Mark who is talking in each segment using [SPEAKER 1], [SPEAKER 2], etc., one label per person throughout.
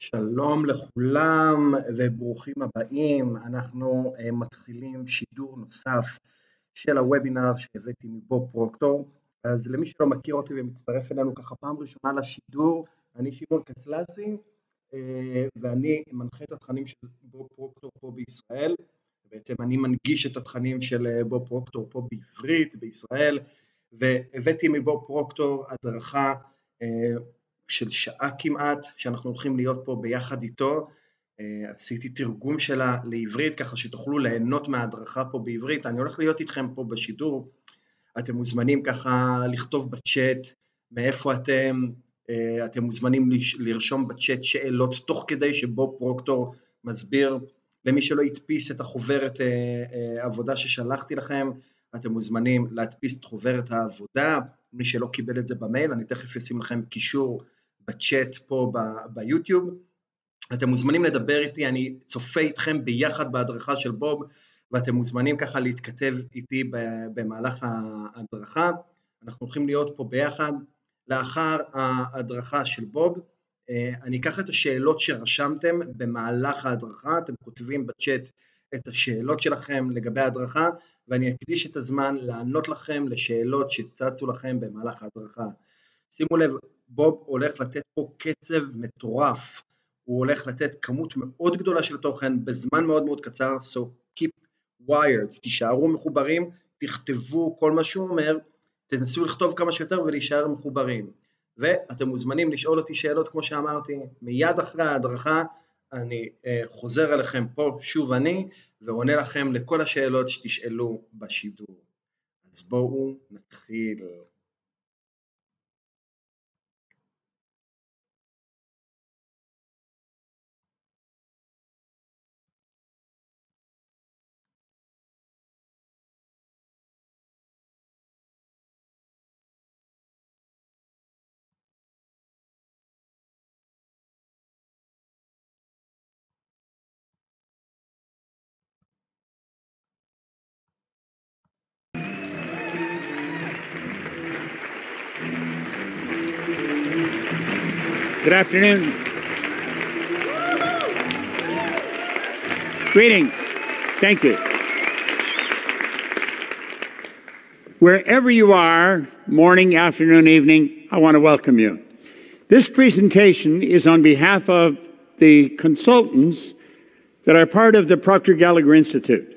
[SPEAKER 1] שלום לכולם וברוכים הבאים. אנחנו מתחילים שידור נוסף של הוובינר שהבאתי פרוקטור. אז למי שלא מכיר אותי ומצטרף אלינו ככה פעם ראשונה לשידור, אני שמעון קסלסי ואני מנחה את התכנים של פרוקטור פה בישראל. בעצם אני מנגיש את התכנים של פרוקטור פה בעברית בישראל, והבאתי פרוקטור הדרכה של שעה כמעט, שאנחנו הולכים להיות פה ביחד איתו. עשיתי תרגום שלה לעברית, ככה שתוכלו ליהנות מההדרכה פה בעברית. אני הולך להיות איתכם פה בשידור. אתם מוזמנים ככה לכתוב בצ'אט מאיפה אתם מוזמנים לרשום בצ'אט שאלות תוך כדי שבו פרוקטור מסביר. למי שלא ידפיס את החוברת העבודה ששלחתי לכם, אתם מוזמנים להדפיס את חוברת העבודה. מי שלא קיבל את זה במייל, אני תכף אשים לכם קישור בצ'אט פה ביוטיוב. אתם מוזמנים לדבר איתי, אני צופה איתכם ביחד בהדרכה של בוב, ואתם מוזמנים ככה להתכתב איתי במהלך ההדרכה. אנחנו הולכים להיות פה ביחד. לאחר ההדרכה של בוב, אני אקח את השאלות שרשמתם במהלך ההדרכה, אתם כותבים בצ'אט את השאלות שלכם לגבי ההדרכה, ואני אקדיש את הזמן לענות לכם לשאלות שצצו לכם במהלך ההדרכה. שימו לב, בוב הולך לתת פה קצב מטורף, הוא הולך לתת כמות מאוד גדולה של תוכן בזמן מאוד מאוד קצר, so keep wired, תישארו מחוברים, תכתבו כל מה שהוא אומר, תנסו לכתוב כמה שיותר ולהישאר מחוברים. ואתם מוזמנים לשאול אותי שאלות כמו שאמרתי, מיד אחרי ההדרכה אני חוזר אליכם פה שוב ועונה לכם לכל השאלות שתשאלו בשידור. אז בואו נתחיל.
[SPEAKER 2] Good afternoon. Greetings. Thank you. Wherever you are, morning, afternoon, evening, I want to welcome you. This presentation is on behalf of the consultants that are part of the Proctor Gallagher Institute.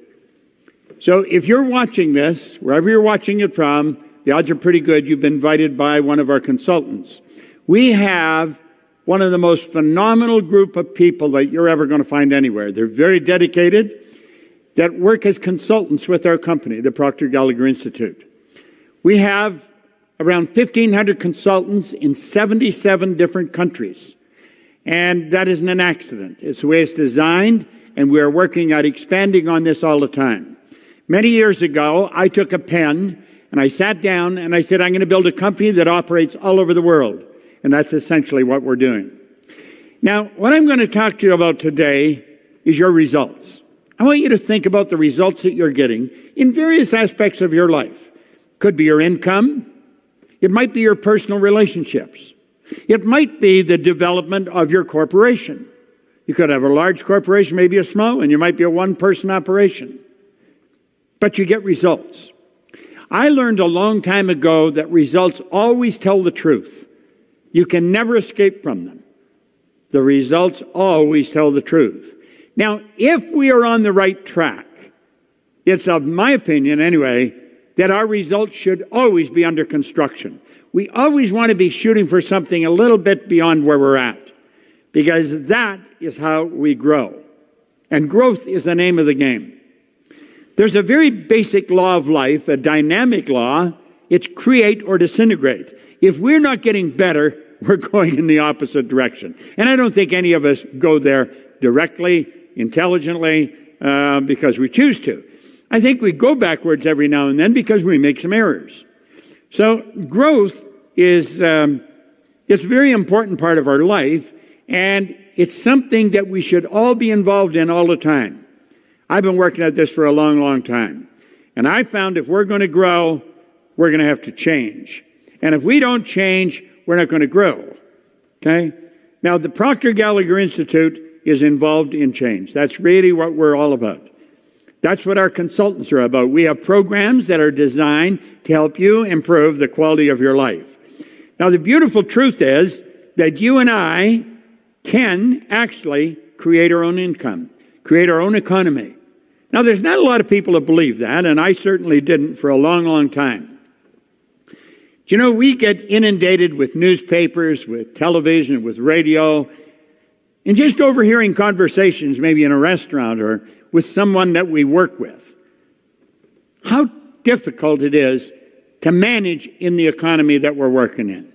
[SPEAKER 2] So if you're watching this, wherever you're watching it from, the odds are pretty good you've been invited by one of our consultants. We have one of the most phenomenal group of people that you're ever going to find anywhere. They're very dedicated, that work as consultants with our company, the Proctor Gallagher Institute. We have around 1,500 consultants in 77 different countries. And that isn't an accident. It's the way it's designed, and we are working at expanding on this all the time. Many years ago, I took a pen, and I sat down, and I said, I'm going to build a company that operates all over the world. And that's essentially what we're doing. Now, what I'm going to talk to you about today is your results. I want you to think about the results that you're getting in various aspects of your life. Could be your income. It might be your personal relationships. It might be the development of your corporation. You could have a large corporation, maybe a small one. You might be a one-person operation. But you get results. I learned a long time ago that results always tell the truth. You can never escape from them. The results always tell the truth. Now, if we are on the right track, it's of my opinion anyway, that our results should always be under construction. We always want to be shooting for something a little bit beyond where we're at, because that is how we grow. And growth is the name of the game. There's a very basic law of life, a dynamic law. It's create or disintegrate. If we're not getting better, we're going in the opposite direction. And I don't think any of us go there directly, intelligently, because we choose to. I think we go backwards every now and then because we make some errors. So growth is it's a very important part of our life, and it's something that we should all be involved in all the time. I've been working at this for a long, long time. And I found if we're going to grow, we're going to have to change. And if we don't change, we're not going to grow. Okay? Now, the Proctor Gallagher Institute is involved in change. That's really what we're all about. That's what our consultants are about. We have programs that are designed to help you improve the quality of your life. Now, the beautiful truth is that you and I can actually create our own income, create our own economy. Now, there's not a lot of people that believe that, and I certainly didn't for a long, long time. Do you know, we get inundated with newspapers, with television, with radio, and just overhearing conversations, maybe in a restaurant or with someone that we work with. How difficult it is to manage in the economy that we're working in.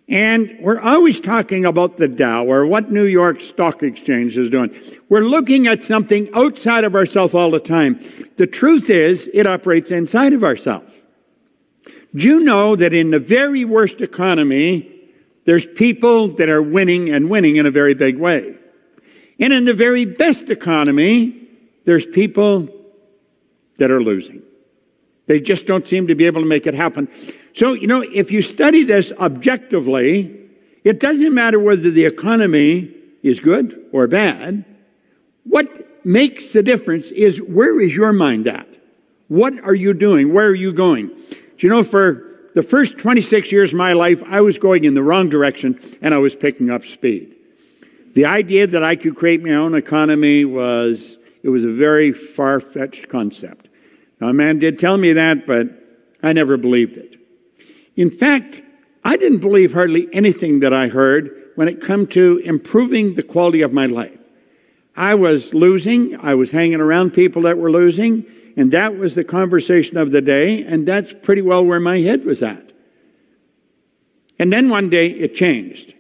[SPEAKER 2] And we're always talking about the Dow or what New York Stock Exchange is doing. We're looking at something outside of ourselves all the time. The truth is, it operates inside of ourselves. Do you know that in the very worst economy, there's people that are winning and winning in a very big way? And in the very best economy, there's people that are losing. They just don't seem to be able to make it happen. So, you know, if you study this objectively, it doesn't matter whether the economy is good or bad. What makes the difference is, where is your mind at? What are you doing? Where are you going? Do you know, for the first 26 years of my life, I was going in the wrong direction and I was picking up speed. The idea that I could create my own economy was a very far-fetched concept. Now, a man did tell me that, but I never believed it. In fact, I didn't believe hardly anything that I heard when it came to improving the quality of my life. I was losing. I was hanging around people that were losing, and that was the conversation of the day, and that's pretty well where my head was at. And then one day it changed.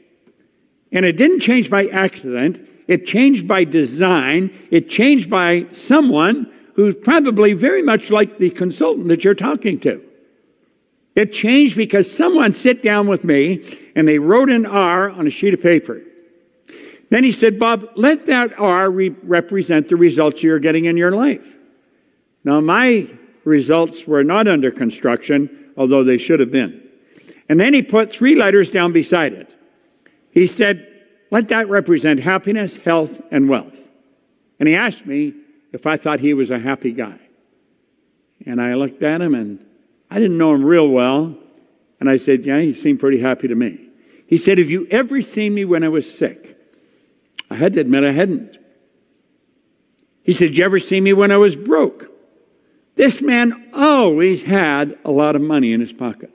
[SPEAKER 2] And it didn't change by accident. It changed by design. It changed by someone who's probably very much like the consultant that you're talking to. It changed because someone sat down with me and they wrote an R on a sheet of paper. Then he said, Bob, let that R represent the results you're getting in your life. Now, my results were not under construction, although they should have been. And then he put 3 letters down beside it. He said, let that represent happiness, health, and wealth. And he asked me if I thought he was a happy guy. And I looked at him, and I didn't know him real well. And I said, yeah, he seemed pretty happy to me. He said, have you ever seen me when I was sick? I had to admit I hadn't. He said, you ever see me when I was broke? This man always had a lot of money in his pocket.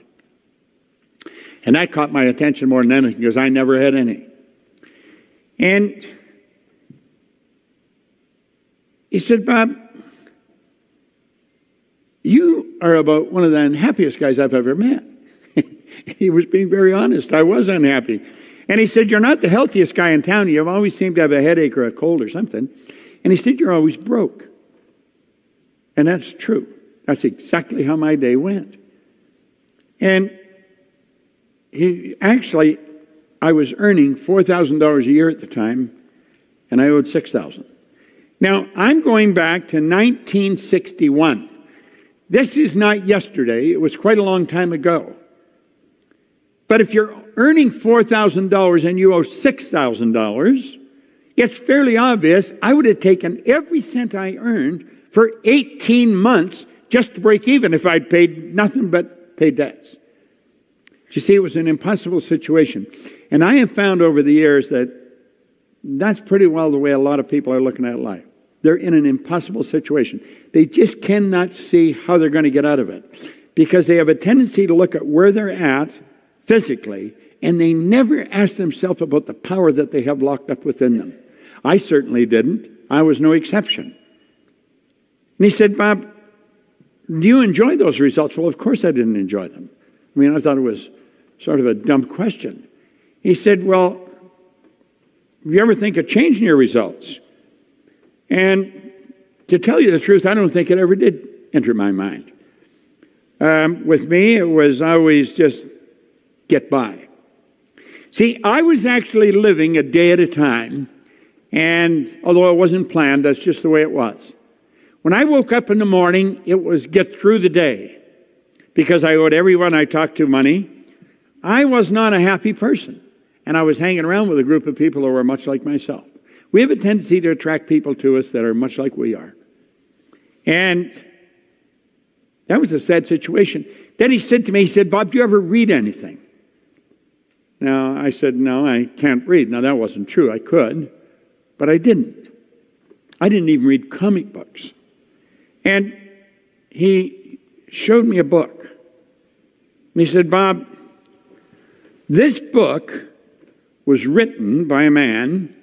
[SPEAKER 2] And that caught my attention more than anything because I never had any. And he said, Bob, you are about one of the unhappiest guys I've ever met. He was being very honest. I was unhappy. And he said, you're not the healthiest guy in town. You always seem to have a headache or a cold or something. And he said, you're always broke. And that's true. That's exactly how my day went. And I was earning $4,000 a year at the time, and I owed $6,000. Now, I'm going back to 1961. This is not yesterday. It was quite a long time ago. But if you're earning $4,000 and you owe $6,000, it's fairly obvious I would have taken every cent I earned for 18 months just to break even if I'd paid nothing but paid debts. You see, it was an impossible situation. And I have found over the years that that's pretty well the way a lot of people are looking at life. They're in an impossible situation. They just cannot see how they're going to get out of it because they have a tendency to look at where they're at physically, and they never ask themselves about the power that they have locked up within them. I certainly didn't. I was no exception. And he said, Bob, do you enjoy those results? Well, of course I didn't enjoy them. I mean, I thought it was sort of a dumb question. He said, well, do you ever think of changing your results? And to tell you the truth, I don't think it ever did enter my mind. With me, it was always just get by. See, I was actually living a day at a time, and although it wasn't planned, that's just the way it was. When I woke up in the morning, it was get through the day, because I owed everyone I talked to money. I was not a happy person. and I was hanging around with a group of people who were much like myself. We have a tendency to attract people to us that are much like we are. And that was a sad situation. Then he said to me, he said, "Bob, do you ever read anything?" Now, I said, "No, I can't read." Now, that wasn't true. I could, but I didn't. I didn't even read comic books. And he showed me a book. And he said, "Bob, this book was written by a man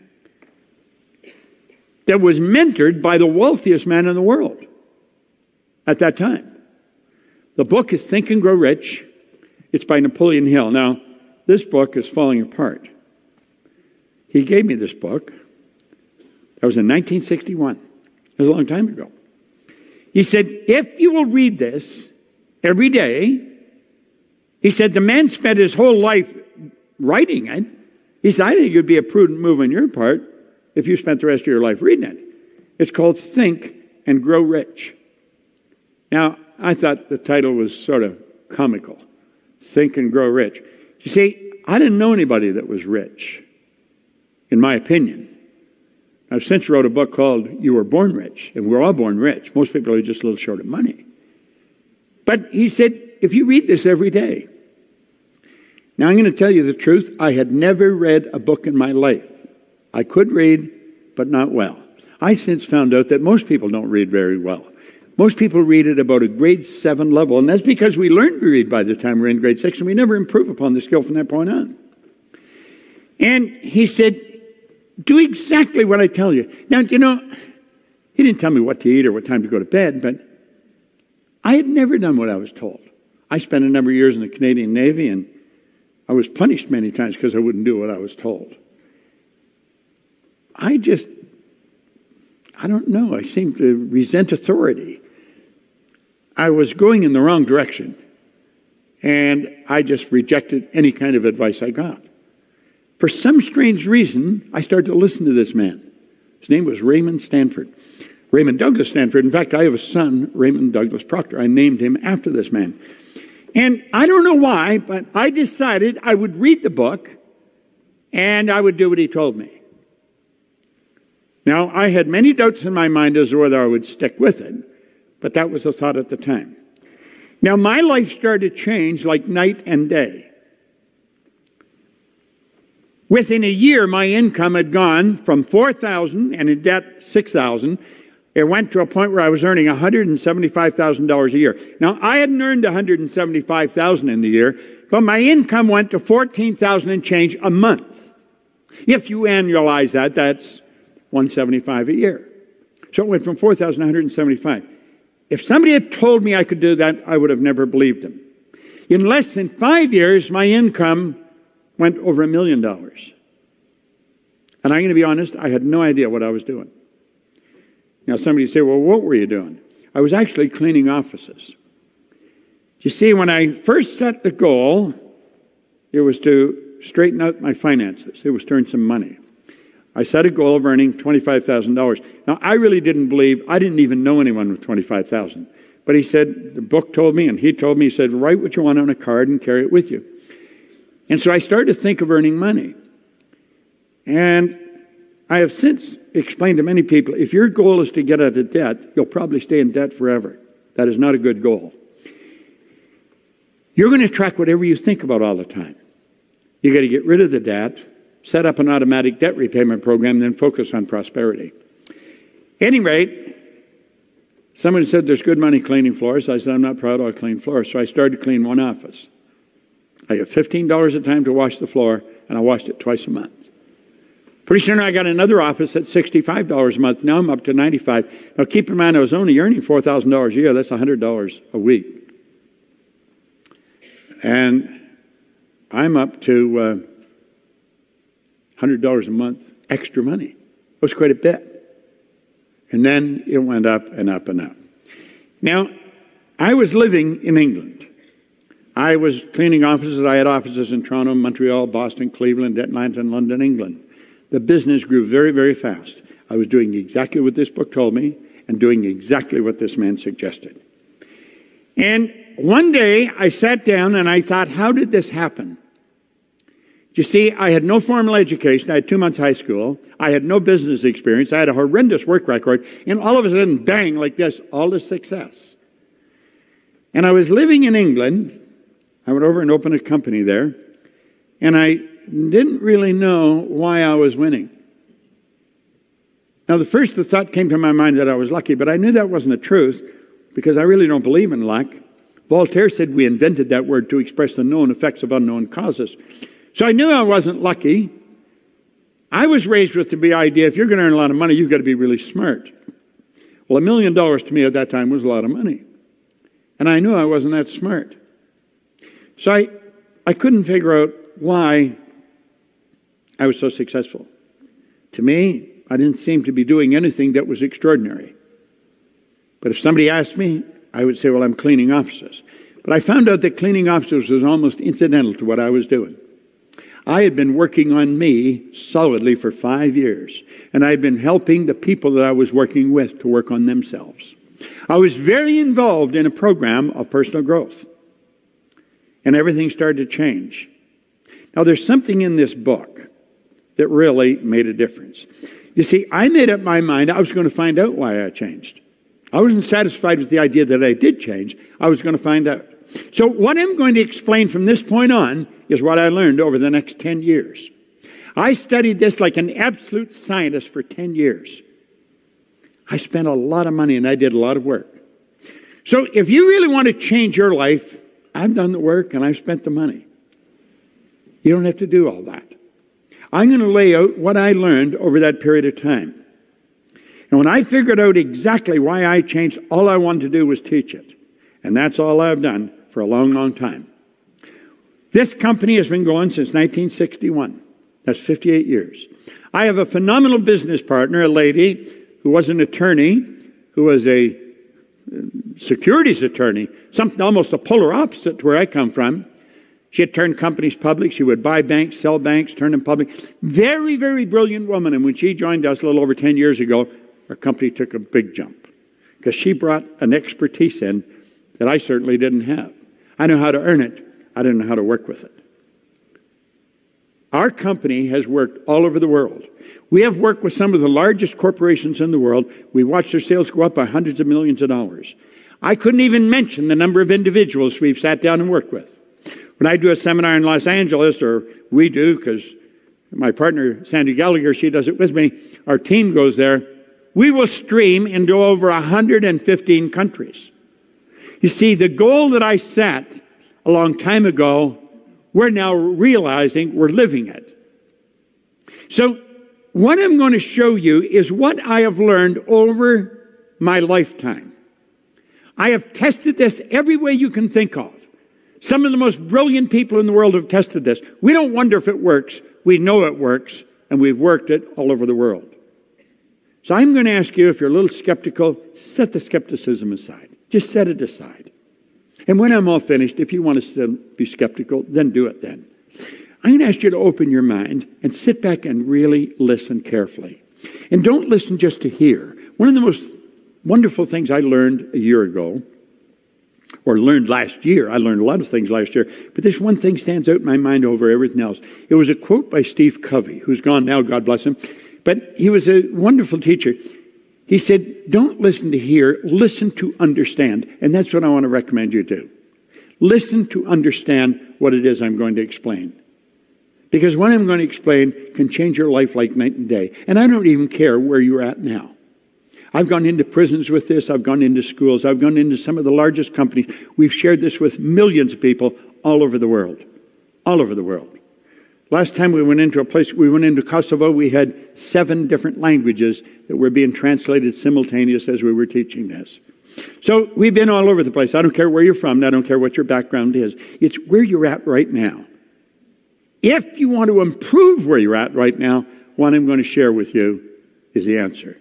[SPEAKER 2] that was mentored by the wealthiest man in the world at that time. The book is Think and Grow Rich. It's by Napoleon Hill." Now, this book is falling apart. He gave me this book. That was in 1961. That was a long time ago. He said, "If you will read this every day," he said, "the man spent his whole life writing it." He said, "I think it would be a prudent move on your part if you spent the rest of your life reading it." It's called Think and Grow Rich. Now, I thought the title was sort of comical. Think and Grow Rich. You see, I didn't know anybody that was rich, in my opinion. I've since wrote a book called You Were Born Rich, and we're all born rich. Most people are just a little short of money. But he said, if you read this every day. Now, I'm going to tell you the truth. I had never read a book in my life. I could read, but not well. I since found out that most people don't read very well. Most people read at about a grade 7 level, and that's because we learned to read by the time we're in grade 6, and we never improve upon the skill from that point on. And he said, do exactly what I tell you. Now, you know, he didn't tell me what to eat or what time to go to bed, but I had never done what I was told. I spent a number of years in the Canadian Navy, and I was punished many times because I wouldn't do what I was told. I don't know. I seemed to resent authority. I was going in the wrong direction, and I just rejected any kind of advice I got. For some strange reason, I started to listen to this man. His name was Raymond Douglas Stanford. In fact, I have a son, Raymond Douglas Proctor. I named him after this man. And I don't know why, but I decided I would read the book, and I would do what he told me. Now, I had many doubts in my mind as to whether I would stick with it, but that was the thought at the time. Now, my life started to change like night and day. Within a year, my income had gone from $4,000 and in debt $6,000. It went to a point where I was earning $175,000 a year. Now, I hadn't earned $175,000 in the year, but my income went to $14,000 and change a month. If you annualize that, that's $175 a year. So it went from $4,000 to $175. If somebody had told me I could do that, I would have never believed him. In less than 5 years, my income went over $1 million. And I'm going to be honest, I had no idea what I was doing. Now, somebody say, well, what were you doing? I was actually cleaning offices. You see, when I first set the goal, it was to straighten out my finances. It was to earn some money. I set a goal of earning $25,000. Now, I really didn't believe, I didn't even know anyone with $25,000. But he said, the book told me, and he told me, he said, write what you want on a card and carry it with you. And so I started to think of earning money. And I have since explained to many people, if your goal is to get out of debt, you'll probably stay in debt forever. That is not a good goal. You're going to track whatever you think about all the time. You got to get rid of the debt, set up an automatic debt repayment program, then focus on prosperity. At any rate, someone said there's good money cleaning floors. I said, I'm not proud I'll clean floors. So I started to clean one office. I got $15 a time to wash the floor, and I washed it twice a month. Pretty soon I got another office at $65 a month. Now I'm up to $95. Now keep in mind, I was only earning $4,000 a year. That's $100 a week. And I'm up to $100 a month extra money. It was quite a bit. And then it went up and up and up. Now, I was living in England. I was cleaning offices. I had offices in Toronto, Montreal, Boston, Cleveland, Atlanta, and London, England. The business grew very, very fast. I was doing exactly what this book told me and doing exactly what this man suggested. And one day I sat down and I thought, how did this happen? You see, I had no formal education. I had 2 months high school. I had no business experience. I had a horrendous work record. And all of a sudden, bang, like this, all this success. And I was living in England. I went over and opened a company there. And I didn't really know why I was winning. Now, the thought came to my mind that I was lucky, but I knew that wasn't the truth because I really don't believe in luck. Voltaire said we invented that word to express the known effects of unknown causes. So I knew I wasn't lucky. I was raised with the idea, if you're going to earn a lot of money, you've got to be really smart. Well, $1 million to me at that time was a lot of money. And I knew I wasn't that smart. So I couldn't figure out why I was so successful. To me, I didn't seem to be doing anything that was extraordinary. But if somebody asked me, I would say, well, I'm cleaning offices. But I found out that cleaning offices was almost incidental to what I was doing. I had been working on me solidly for 5 years, and I had been helping the people that I was working with to work on themselves. I was very involved in a program of personal growth, and everything started to change. Now, there's something in this book that really made a difference. You see, I made up my mind I was going to find out why I changed. I wasn't satisfied with the idea that I did change. I was going to find out. So what I'm going to explain from this point on is what I learned over the next 10 years. I studied this like an absolute scientist for 10 years. I spent a lot of money and I did a lot of work. So if you really want to change your life, I've done the work and I've spent the money. You don't have to do all that. I'm going to lay out what I learned over that period of time. And when I figured out exactly why I changed, all I wanted to do was teach it. And that's all I've done for a long, long time. This company has been going since 1961. That's 58 years. I have a phenomenal business partner, a lady who was an attorney, who was a securities attorney, something almost a polar opposite to where I come from. She had turned companies public. She would buy banks, sell banks, turn them public. Very, very brilliant woman. And when she joined us a little over 10 years ago, our company took a big jump because she brought an expertise in that I certainly didn't have. I knew how to earn it. I didn't know how to work with it. Our company has worked all over the world. We have worked with some of the largest corporations in the world. We watched their sales go up by hundreds of millions of dollars. I couldn't even mention the number of individuals we've sat down and worked with. When I do a seminar in Los Angeles, or we do, because my partner, Sandy Gallagher, she does it with me, our team goes there, we will stream into over 115 countries. You see, the goal that I set a long time ago, we're now realizing we're living it. So what I'm going to show you is what I have learned over my lifetime. I have tested this every way you can think of. Some of the most brilliant people in the world have tested this. We don't wonder if it works. We know it works, and we've worked it all over the world. So I'm going to ask you, if you're a little skeptical, set the skepticism aside. Just set it aside. And when I'm all finished, if you want to still be skeptical, then do it then. I'm going to ask you to open your mind and sit back and really listen carefully. And don't listen just to hear. One of the most wonderful things I learned a year ago, or learned last year, I learned a lot of things last year, but this one thing stands out in my mind over everything else. It was a quote by Steve Covey, who's gone now, God bless him, but he was a wonderful teacher. He said, don't listen to hear, listen to understand. And that's what I want to recommend you do. Listen to understand what it is I'm going to explain. Because what I'm going to explain can change your life like night and day. And I don't even care where you're at now. I've gone into prisons with this. I've gone into schools. I've gone into some of the largest companies. We've shared this with millions of people all over the world. All over the world. Last time we went into a place, we went into Kosovo, we had 7 different languages that were being translated simultaneously as we were teaching this. So we've been all over the place. I don't care where you're from. I don't care what your background is. It's where you're at right now. If you want to improve where you're at right now, what I'm going to share with you is the answer.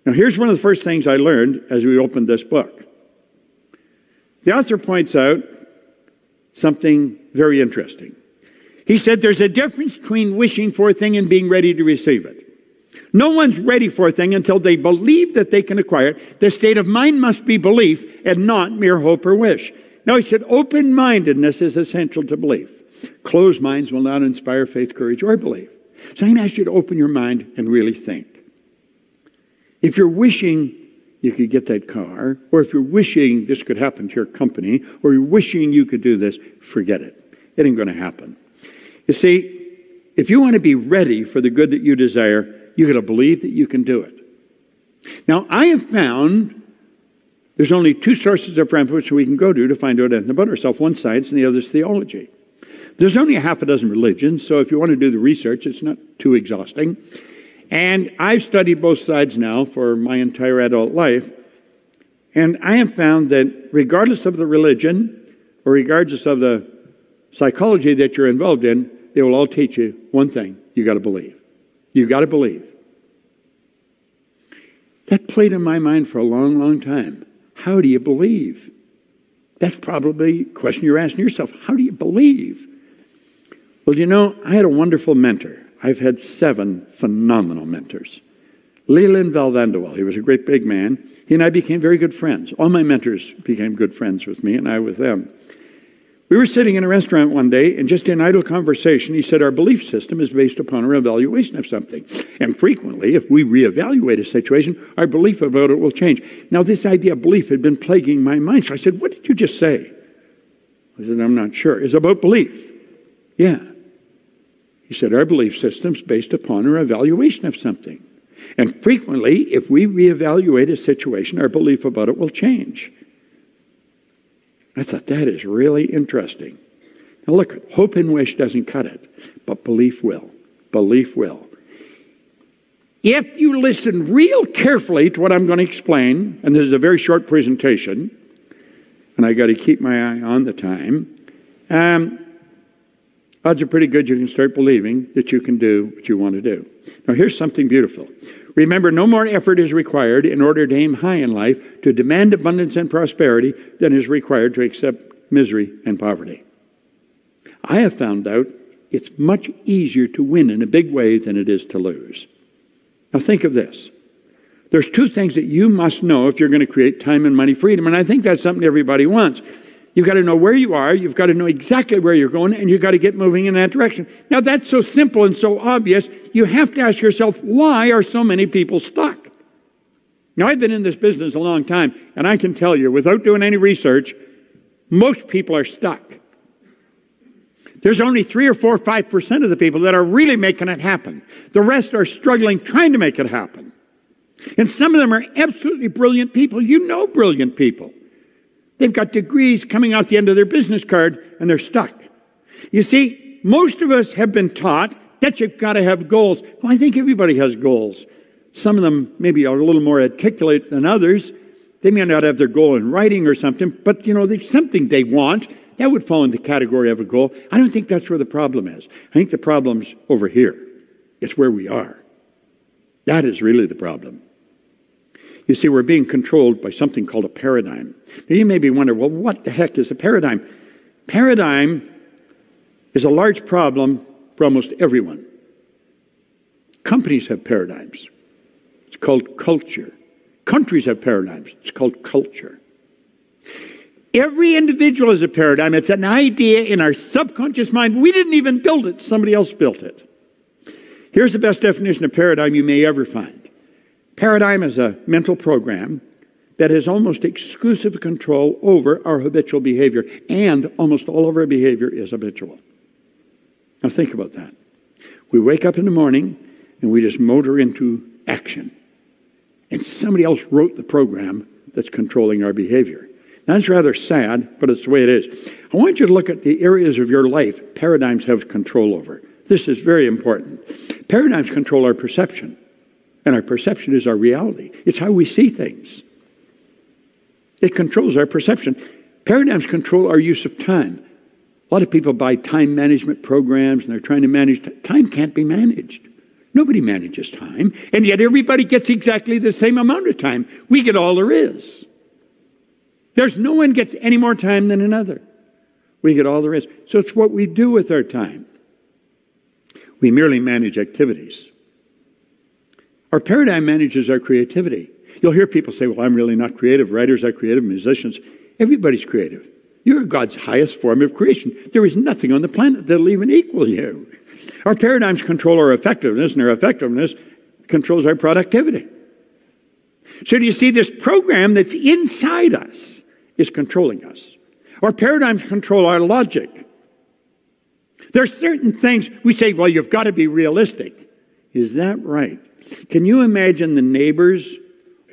[SPEAKER 2] Now, here's one of the first things I learned as we opened this book. The author points out something very interesting. He said there's a difference between wishing for a thing and being ready to receive it. No one's ready for a thing until they believe that they can acquire it. The state of mind must be belief and not mere hope or wish. Now, he said, open-mindedness is essential to belief. Closed minds will not inspire faith, courage, or belief. So I'm going to ask you to open your mind and really think. If you're wishing you could get that car, or if you're wishing this could happen to your company, or you're wishing you could do this, forget it. It ain't going to happen. You see, if you want to be ready for the good that you desire, you got to believe that you can do it. Now, I have found there's only two sources of reference we can go to find out anything about ourselves. One science and the other is theology. There's only a half a dozen religions, so if you want to do the research, it's not too exhausting. And I've studied both sides now for my entire adult life, and I have found that regardless of the religion, or regardless of the psychology that you're involved in, they will all teach you one thing: you got to believe. You got to believe. That played in my mind for a long, long time. How do you believe? That's probably a question you're asking yourself. How do you believe? Well, you know, I had a wonderful mentor. I've had 7 phenomenal mentors. Leland Valvanderwell, he was a great big man. He and I became very good friends. All my mentors became good friends with me, and I with them. We were sitting in a restaurant one day, and just in idle conversation, he said, our belief system is based upon our evaluation of something. And frequently, if we reevaluate a situation, our belief about it will change. Now, this idea of belief had been plaguing my mind. So I said, what did you just say? I said, I'm not sure. It's about belief. Yeah. He said, our belief system is based upon our evaluation of something. And frequently, if we reevaluate a situation, our belief about it will change. I thought, that is really interesting. Now look, hope and wish doesn't cut it, but belief will. Belief will. If you listen real carefully to what I'm going to explain, and this is a very short presentation, and I got to keep my eye on the time, odds are pretty good you can start believing that you can do what you want to do. Now here's something beautiful. Remember, no more effort is required in order to aim high in life, to demand abundance and prosperity, than is required to accept misery and poverty. I have found out it's much easier to win in a big way than it is to lose. Now think of this. There's 2 things that you must know if you're going to create time and money freedom, and I think that's something everybody wants. You've got to know where you are, you've got to know exactly where you're going, and you've got to get moving in that direction. Now that's so simple and so obvious, you have to ask yourself, why are so many people stuck? Now I've been in this business a long time, and I can tell you, without doing any research, most people are stuck. There's only 3 or 4 or 5% of the people that are really making it happen. The rest are struggling trying to make it happen. And some of them are absolutely brilliant people. You know brilliant people. They've got degrees coming out the end of their business card, and they're stuck. You see, most of us have been taught that you've got to have goals. Well, I think everybody has goals. Some of them maybe are a little more articulate than others. They may not have their goal in writing or something, but, you know, there's something they want. That would fall in the category of a goal. I don't think that's where the problem is. I think the problem's over here. It's where we are. That is really the problem. You see, we're being controlled by something called a paradigm. Now, you may be wondering, well, what the heck is a paradigm? Paradigm is a large problem for almost everyone. Companies have paradigms. It's called culture. Countries have paradigms. It's called culture. Every individual is a paradigm. It's an idea in our subconscious mind. We didn't even build it. Somebody else built it. Here's the best definition of paradigm you may ever find. Paradigm is a mental program that has almost exclusive control over our habitual behavior, and almost all of our behavior is habitual. Now think about that. We wake up in the morning and we just motor into action. And somebody else wrote the program that's controlling our behavior. Now, that's rather sad, but it's the way it is. I want you to look at the areas of your life paradigms have control over. This is very important. Paradigms control our perception. And our perception is our reality. It's how we see things. It controls our perception. Paradigms control our use of time. A lot of people buy time management programs and they're trying to manage time. Time can't be managed. Nobody manages time. And yet everybody gets exactly the same amount of time. We get all there is. There's no one gets any more time than another. We get all there is. So it's what we do with our time. We merely manage activities. Our paradigm manages our creativity. You'll hear people say, well, I'm really not creative. Writers are creative, musicians. Everybody's creative. You're God's highest form of creation. There is nothing on the planet that'll even equal you. Our paradigms control our effectiveness, and our effectiveness controls our productivity. So do you see, this program that's inside us is controlling us. Our paradigms control our logic. There are certain things we say, well, you've got to be realistic. Is that right? Can you imagine the neighbors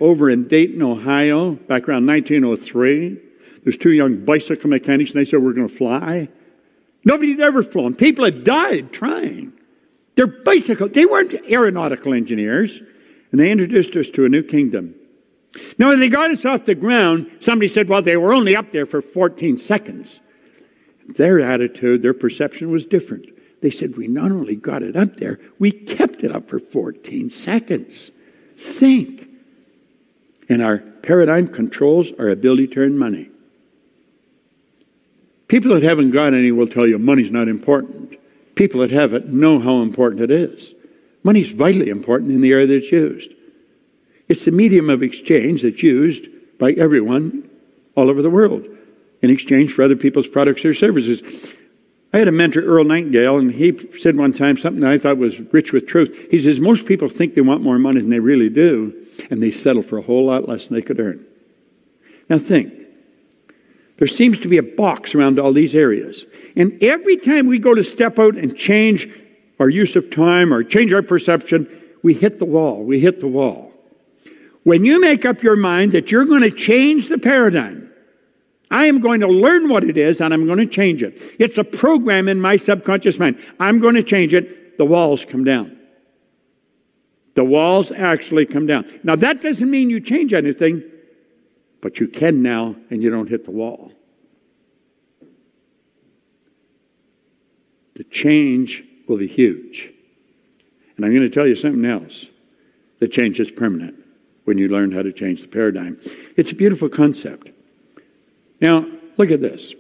[SPEAKER 2] over in Dayton, Ohio, back around 1903? There's two young bicycle mechanics, and they said, we're going to fly. Nobody had ever flown. People had died trying. They weren't aeronautical engineers, and they introduced us to a new kingdom. Now, when they got us off the ground, somebody said, well, they were only up there for 14 seconds. Their attitude, their perception was different. They said, we not only got it up there, we kept it up for 14 seconds. Think. And our paradigm controls our ability to earn money. People that haven't got any will tell you money's not important. People that have it know how important it is. Money's vitally important in the area that it's used. It's the medium of exchange that's used by everyone all over the world in exchange for other people's products or services. I had a mentor, Earl Nightingale, and he said one time something that I thought was rich with truth. He says, most people think they want more money than they really do, and they settle for a whole lot less than they could earn. Now think. There seems to be a box around all these areas. And every time we go to step out and change our use of time or change our perception, we hit the wall. We hit the wall. When you make up your mind that you're going to change the paradigm, I am going to learn what it is and I'm going to change it. It's a program in my subconscious mind. I'm going to change it. The walls come down. The walls actually come down. Now that doesn't mean you change anything, but you can now and you don't hit the wall. The change will be huge. And I'm going to tell you something else. The change is permanent when you learn how to change the paradigm. It's a beautiful concept. Now, look at this.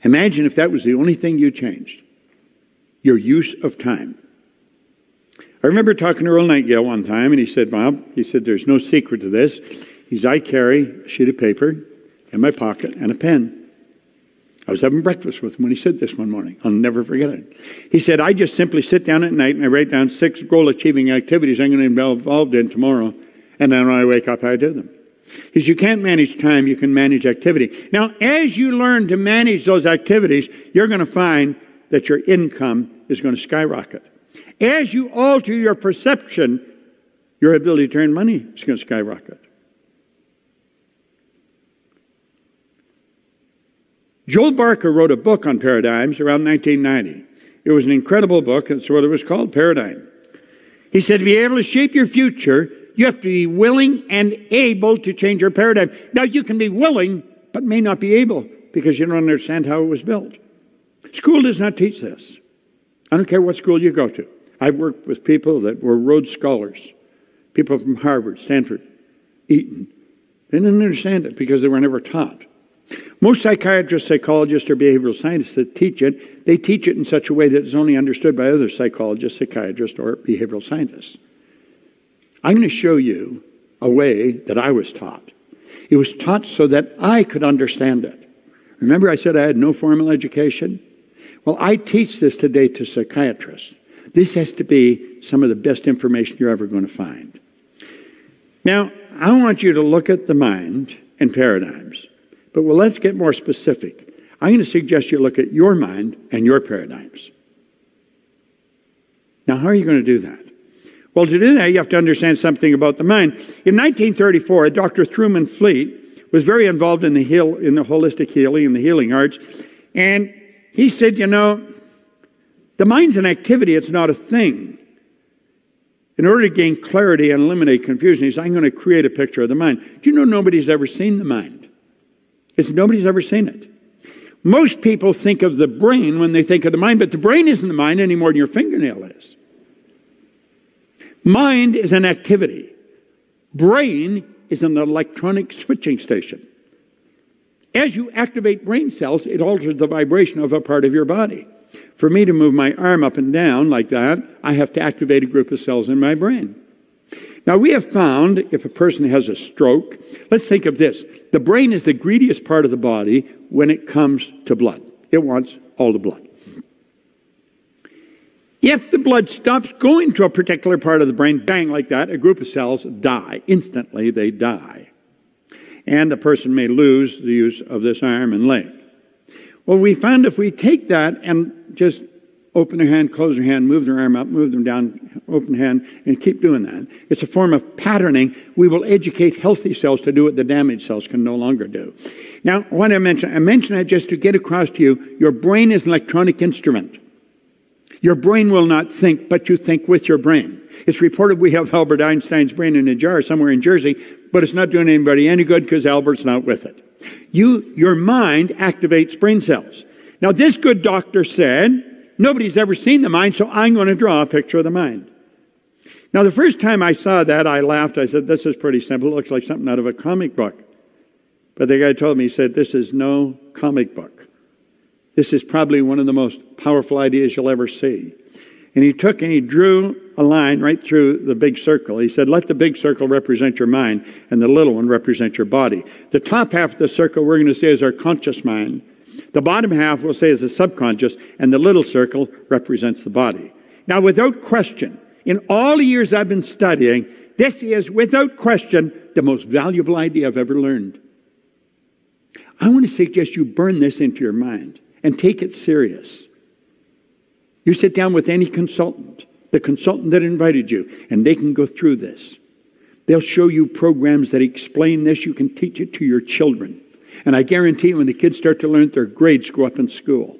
[SPEAKER 2] Imagine if that was the only thing you changed. Your use of time. I remember talking to Earl Nightingale one time, and he said, Bob, there's no secret to this. I carry a sheet of paper in my pocket and a pen. I was having breakfast with him when he said this one morning. I'll never forget it. He said, I just simply sit down at night and I write down 6 goal-achieving activities I'm going to be involved in tomorrow, and then when I wake up, I do them. He says, you can't manage time, you can manage activity. Now, as you learn to manage those activities, you're going to find that your income is going to skyrocket. As you alter your perception, your ability to earn money is going to skyrocket. Joel Barker wrote a book on paradigms around 1990. It was an incredible book. That's what it was called, Paradigm. He said, to be able to shape your future, you have to be willing and able to change your paradigm. Now, you can be willing, but may not be able because you don't understand how it was built. School does not teach this. I don't care what school you go to. I've worked with people that were Rhodes Scholars, people from Harvard, Stanford, Eton. They didn't understand it because they were never taught. Most psychiatrists, psychologists, or behavioral scientists that teach it, they teach it in such a way that it's only understood by other psychologists, psychiatrists, or behavioral scientists. I'm going to show you a way that I was taught. It was taught so that I could understand it. Remember I said I had no formal education? Well, I teach this today to psychiatrists. This has to be some of the best information you're ever going to find. Now, I want you to look at the mind and paradigms. But let's get more specific. I'm going to suggest you look at your mind and your paradigms. Now, how are you going to do that? Well, to do that, you have to understand something about the mind. In 1934, Dr. Truman Fleet was very involved in the holistic healing and the healing arts. And he said, the mind's an activity, it's not a thing. In order to gain clarity and eliminate confusion, he said, I'm going to create a picture of the mind. Do you know nobody's ever seen the mind? Nobody's ever seen it. Most people think of the brain when they think of the mind, but the brain isn't the mind any more than your fingernail is. Mind is an activity. Brain is an electronic switching station. As you activate brain cells, it alters the vibration of a part of your body. For me to move my arm up and down like that, I have to activate a group of cells in my brain. Now, we have found if a person has a stroke, let's think of this. The brain is the greediest part of the body when it comes to blood. It wants all the blood. If the blood stops going to a particular part of the brain, bang, like that, a group of cells die. Instantly, they die. And the person may lose the use of this arm and leg. Well, we found if we take that and just open their hand, close their hand, move their arm up, move them down, open hand, and keep doing that. It's a form of patterning. We will educate healthy cells to do what the damaged cells can no longer do. Now, what I mention that just to get across to you, your brain is an electronic instrument. Your brain will not think, but you think with your brain. It's reported we have Albert Einstein's brain in a jar somewhere in Jersey, but it's not doing anybody any good because Albert's not with it. Your mind activates brain cells. Now, this good doctor said, nobody's ever seen the mind, so I'm going to draw a picture of the mind. Now, the first time I saw that, I laughed. I said, this is pretty simple. It looks like something out of a comic book. But the guy told me, he said, this is no comic book. This is probably one of the most powerful ideas you'll ever see. And he took and he drew a line right through the big circle. He said, let the big circle represent your mind and the little one represent your body. The top half of the circle we're going to say is our conscious mind. The bottom half we'll say is the subconscious, and the little circle represents the body. Now, without question, in all the years I've been studying, this is, without question, the most valuable idea I've ever learned. I want to suggest you burn this into your mind and take it serious. You sit down with any consultant, the consultant that invited you, and they can go through this. They'll show you programs that explain this. You can teach it to your children. And I guarantee you, when the kids start to learn, their grades go up in school.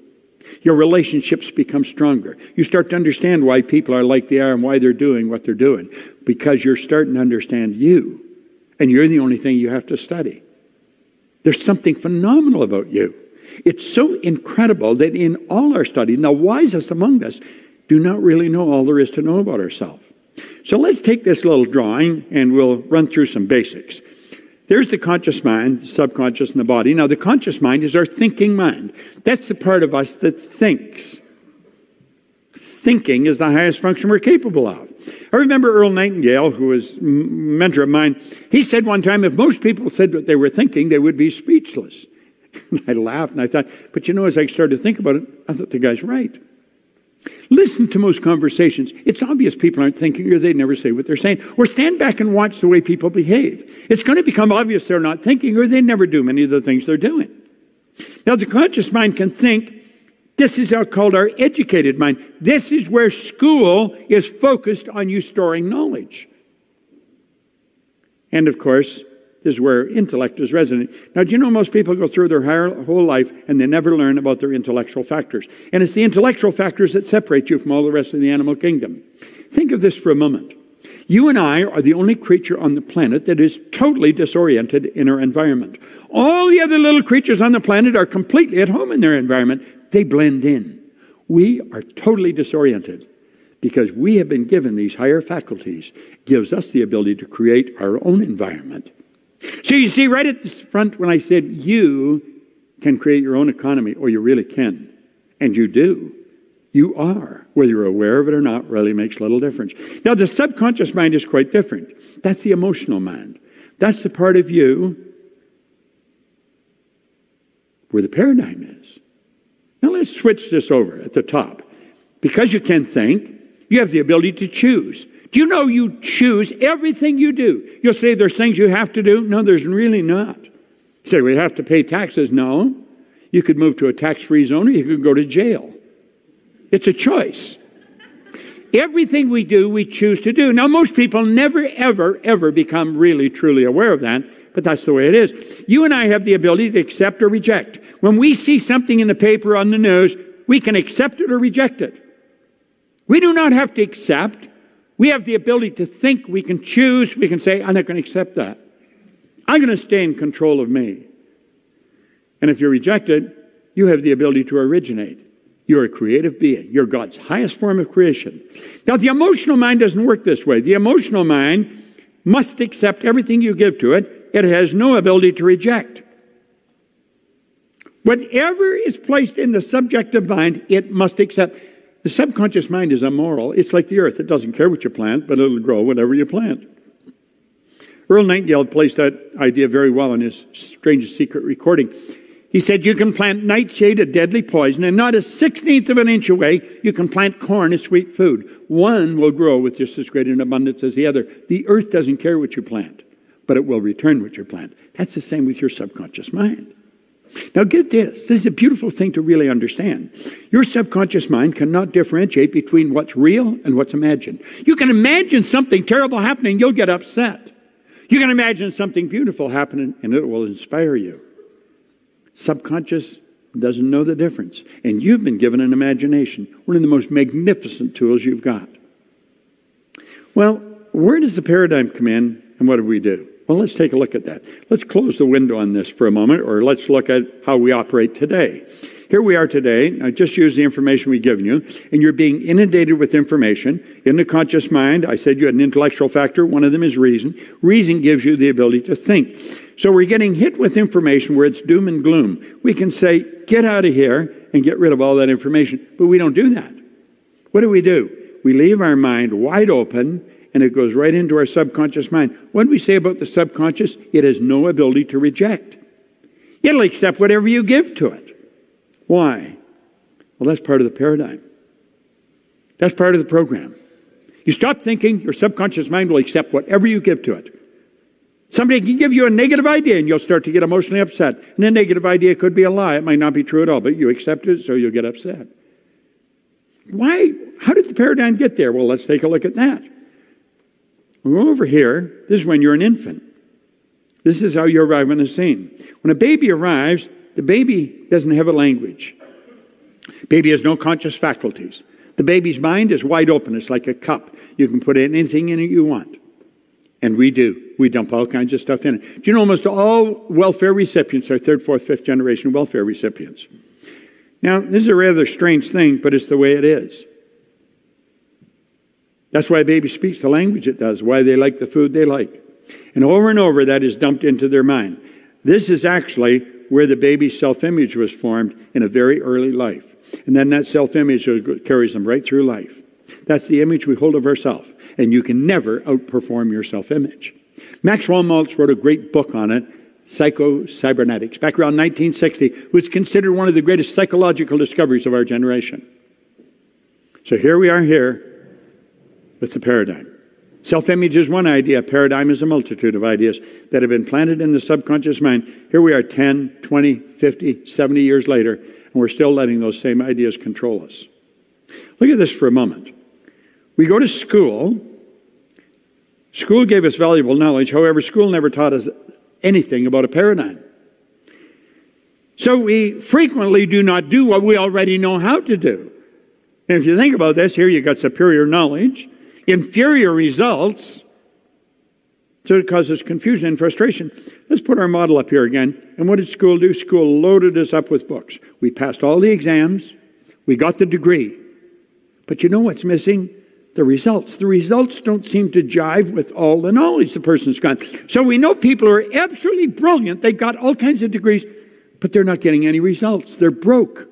[SPEAKER 2] Your relationships become stronger. You start to understand why people are like they are and why they're doing what they're doing. Because you're starting to understand you. And you're the only thing you have to study. There's something phenomenal about you. It's so incredible that in all our study, and the wisest among us do not really know all there is to know about ourselves. So let's take this little drawing and we'll run through some basics. There's the conscious mind, the subconscious, and the body. Now, the conscious mind is our thinking mind. That's the part of us that thinks. Thinking is the highest function we're capable of. I remember Earl Nightingale, who was a mentor of mine. He said one time, if most people said what they were thinking, they would be speechless. And I laughed and I thought, but you know, as I started to think about it, I thought the guy's right. Listen to most conversations. It's obvious people aren't thinking or they never say what they're saying. Or stand back and watch the way people behave. It's going to become obvious they're not thinking or they never do many of the things they're doing. Now, the conscious mind can think. This is called our educated mind. This is where school is focused on you storing knowledge. And of course, this is where intellect is resident. Now, do you know most people go through their whole life and they never learn about their intellectual factors? And it's the intellectual factors that separate you from all the rest of the animal kingdom. Think of this for a moment. You and I are the only creature on the planet that is totally disoriented in our environment. All the other little creatures on the planet are completely at home in their environment. They blend in. We are totally disoriented because we have been given these higher faculties. It gives us the ability to create our own environment. So you see right at the front when I said you can create your own economy, or you really can. And you do. You are. Whether you're aware of it or not really makes little difference. Now the subconscious mind is quite different. That's the emotional mind. That's the part of you where the paradigm is. Now let's switch this over at the top. Because you can think, you have the ability to choose. Do you know you choose everything you do? You'll say there's things you have to do. No, there's really not. You say we have to pay taxes. No. You could move to a tax-free zone or you could go to jail. It's a choice. Everything we do, we choose to do. Now, most people never, ever, ever become really, truly aware of that, but that's the way it is. You and I have the ability to accept or reject. When we see something in the paper, on the news, we can accept it or reject it. We do not have to accept. We have the ability to think. We can choose. We can say, I'm not going to accept that. I'm going to stay in control of me. And if you reject it, you have the ability to originate. You're a creative being. You're God's highest form of creation. Now, the emotional mind doesn't work this way. The emotional mind must accept everything you give to it. It has no ability to reject. Whatever is placed in the subjective mind, it must accept. The subconscious mind is immoral. It's like the earth. It doesn't care what you plant, but it'll grow whatever you plant. Earl Nightingale placed that idea very well in his Strangest Secret recording. He said, you can plant nightshade, a deadly poison, and not a 16th of an inch away, you can plant corn, a sweet food. One will grow with just as great an abundance as the other. The earth doesn't care what you plant, but it will return what you plant. That's the same with your subconscious mind. Now get this. This is a beautiful thing to really understand. Your subconscious mind cannot differentiate between what's real and what's imagined. You can imagine something terrible happening, you'll get upset. You can imagine something beautiful happening, and it will inspire you. Subconscious doesn't know the difference. And you've been given an imagination, one of the most magnificent tools you've got. Well, where does the paradigm come in, and what do we do? Well, let's take a look at that. Let's close the window on this for a moment, or let's look at how we operate today. Here we are today. I just use the information we've given you, and you're being inundated with information. In the conscious mind, I said you had an intellectual factor. One of them is reason. Reason gives you the ability to think. So we're getting hit with information where it's doom and gloom. We can say, get out of here and get rid of all that information, but we don't do that. What do? We leave our mind wide open, and it goes right into our subconscious mind. What do we say about the subconscious? It has no ability to reject. It'll accept whatever you give to it. Why? Well, that's part of the paradigm. That's part of the program. You stop thinking, your subconscious mind will accept whatever you give to it. Somebody can give you a negative idea and you'll start to get emotionally upset. And a negative idea could be a lie. It might not be true at all, but you accept it, so you'll get upset. Why? How did the paradigm get there? Well, let's take a look at that. We're over here. This is when you're an infant. This is how you arrive on the scene. When a baby arrives, the baby doesn't have a language. Baby has no conscious faculties. The baby's mind is wide open. It's like a cup. You can put anything in it you want. And we do. We dump all kinds of stuff in it. Do you know almost all welfare recipients are third, fourth, fifth generation welfare recipients? Now, this is a rather strange thing, but it's the way it is. That's why a baby speaks the language it does, why they like the food they like. And over that is dumped into their mind. This is actually where the baby's self-image was formed in a very early life. And then that self-image carries them right through life. That's the image we hold of ourselves. And you can never outperform your self-image. Maxwell Maltz wrote a great book on it, Psycho-Cybernetics. Back around 1960, it was considered one of the greatest psychological discoveries of our generation. So here we are here with the paradigm. Self-image is one idea. Paradigm is a multitude of ideas that have been planted in the subconscious mind. Here we are 10, 20, 50, 70 years later, and we're still letting those same ideas control us. Look at this for a moment. We go to school. School gave us valuable knowledge. However, school never taught us anything about a paradigm. So we frequently do not do what we already know how to do. And if you think about this, here you've got superior knowledge, inferior results, so it causes confusion and frustration. Let's put our model up here again. And what did school do? School loaded us up with books. We passed all the exams. We got the degree. But you know what's missing? The results. The results don't seem to jive with all the knowledge the person's got. So we know people who are absolutely brilliant. They've got all kinds of degrees, but they're not getting any results. They're broke.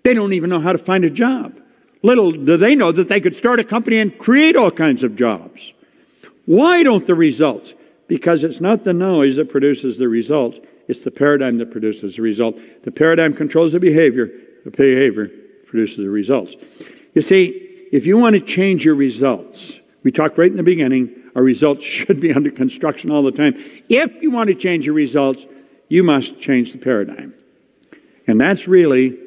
[SPEAKER 2] They don't even know how to find a job. Little do they know that they could start a company and create all kinds of jobs. Why don't the results? Because it's not the knowledge that produces the result. It's the paradigm that produces the result. The paradigm controls the behavior. The behavior produces the results. You see, if you want to change your results, we talked right in the beginning, our results should be under construction all the time. If you want to change your results, you must change the paradigm. And that's really